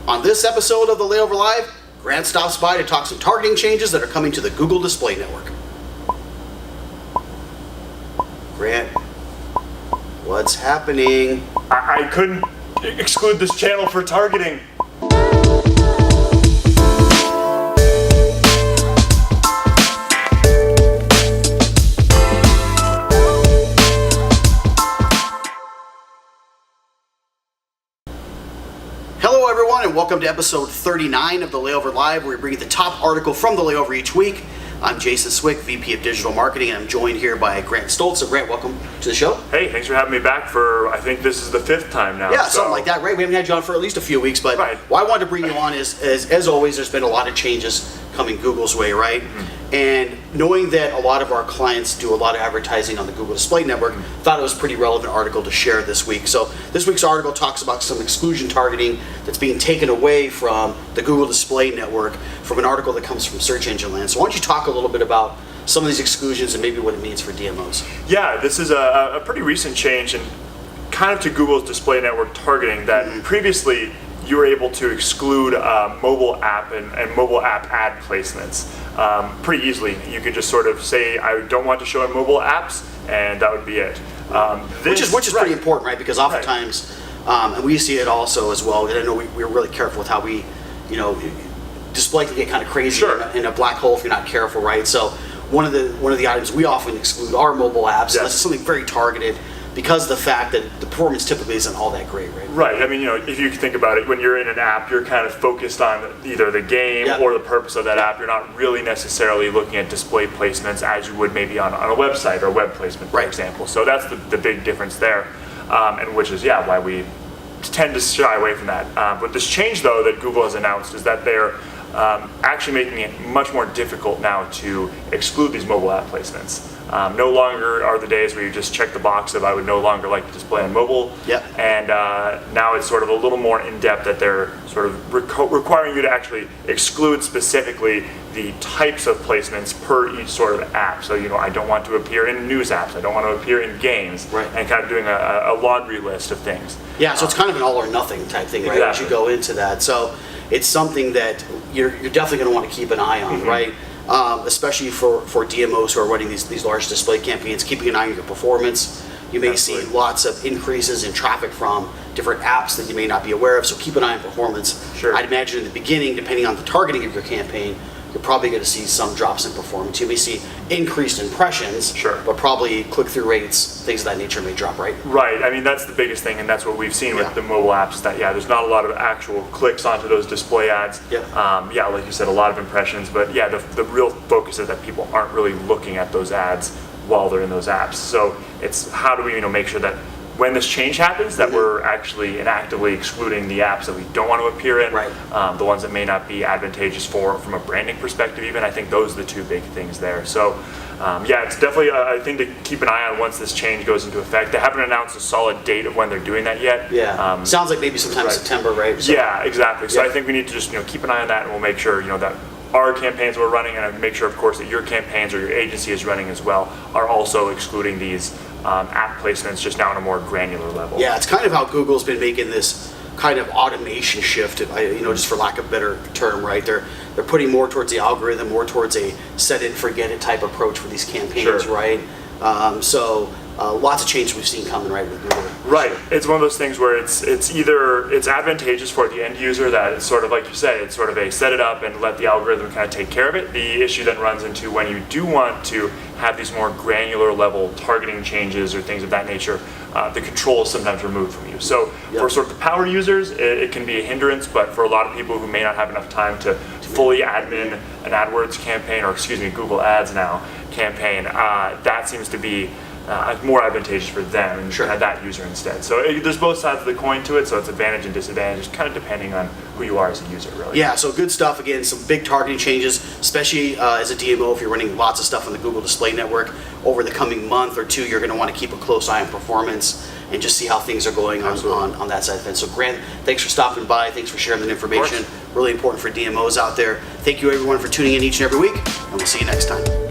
On this episode of the Layover Live, Grant stops by to talk some targeting changes that are coming to the Google Display Network. Grant, what's happening? I couldn't exclude this channel for targeting. Hello everyone and welcome to episode 39 of the Layover Live, where we bring you the top article from the Layover each week. I'm Jason Swick, VP of Digital Marketing, and I'm joined here by Grant Stoltz. So Grant, welcome to the show. Hey, thanks for having me back for, I think this is the 5th time now. Yeah, something like that, right? We haven't had you on for at least a few weeks, but why I wanted to bring you on is, as always, there's been a lot of changes coming Google's way, right? Mm-hmm. And knowing that a lot of our clients do a lot of advertising on the Google Display Network, thought it was a pretty relevant article to share this week. So this week's article talks about some exclusion targeting that's being taken away from the Google Display Network from an article that comes from Search Engine Land. So why don't you talk a little bit about some of these exclusions and maybe what it means for DMOs? Yeah, this is a pretty recent change and kind of to Google's Display Network targeting that previously you were able to exclude mobile app and mobile app ad placements pretty easily. You could just sort of say, I don't want to show in mobile apps, and that would be it. Which is pretty important, right? Because oftentimes, and we see it also as well, and I know we're really careful with how we, display can get kind of crazy in a black hole if you're not careful, right? So one of the items we often exclude are mobile apps. Yes. That's something very targeted, because of the fact that the performance typically isn't all that great, right? Right. I mean, if you think about it, when you're in an app, you're kind of focused on either the game or the purpose of that app. You're not really necessarily looking at display placements as you would maybe on a website or a web placement, for example. So that's the big difference there, and which is, why we tend to shy away from that. But this change, though, that Google has announced is that they're actually making it much more difficult now to exclude these mobile app placements. No longer are the days where you just check the box of I would no longer like to display on mobile. And now it's sort of a little more in-depth that they're sort of requiring you to actually exclude specifically the types of placements per each sort of app. So, I don't want to appear in news apps, I don't want to appear in games, and kind of doing a laundry list of things. Yeah, so it's kind of an all or nothing type thing, right? As you go into that. So it's something that you're definitely going to want to keep an eye on, right? Especially for DMOs who are running these large display campaigns, keeping an eye on your performance. You may see lots of increases in traffic from different apps that you may not be aware of, so keep an eye on performance. I'd imagine in the beginning, depending on the targeting of your campaign, you're probably going to see some drops in performance. You may see increased impressions, but probably click-through rates, things of that nature may drop, right? Right. I mean, that's the biggest thing, and that's what we've seen with the mobile apps, that, there's not a lot of actual clicks onto those display ads. Like you said, a lot of impressions, but the real focus is that people aren't really looking at those ads while they're in those apps. So it's how do we make sure that when this change happens, that we're actually and actively excluding the apps that we don't want to appear in, the ones that may not be advantageous from a branding perspective even. I think those are the two big things there. So it's definitely a thing to keep an eye on once this change goes into effect. They haven't announced a solid date of when they're doing that yet. Sounds like maybe sometime in September, right? So, exactly. So I think we need to just keep an eye on that, and we'll make sure that our campaigns we're running, and make sure, of course, that your campaigns or your agency is running as well, are also excluding these app placements just now on a more granular level. Yeah, it's kind of how Google's been making this kind of automation shift, just for lack of a better term, right? They're putting more towards the algorithm, more towards a set it, forget it type approach for these campaigns, right? So lots of change we've seen coming right with Google. Right. It's one of those things where it's either it's advantageous for the end user, that it's sort of like you say, it's sort of a set it up and let the algorithm kind of take care of it. The issue then runs into when you do want to have these more granular level targeting changes or things of that nature, the control is sometimes removed from you. So for sort of the power users, it can be a hindrance, but for a lot of people who may not have enough time to fully admin an AdWords campaign, or Google Ads now campaign, that seems to be more advantageous for them and have that user instead. So there's both sides of the coin to it, so it's advantage and disadvantage, kind of depending on who you are as a user, really. Yeah, so good stuff. Again, some big targeting changes, especially as a DMO, if you're running lots of stuff on the Google Display Network. Over the coming month or two, you're going to want to keep a close eye on performance and just see how things are going on that side of things. So Grant, thanks for stopping by. Thanks for sharing that information. Really important for DMOs out there. Thank you everyone for tuning in each and every week, and we'll see you next time.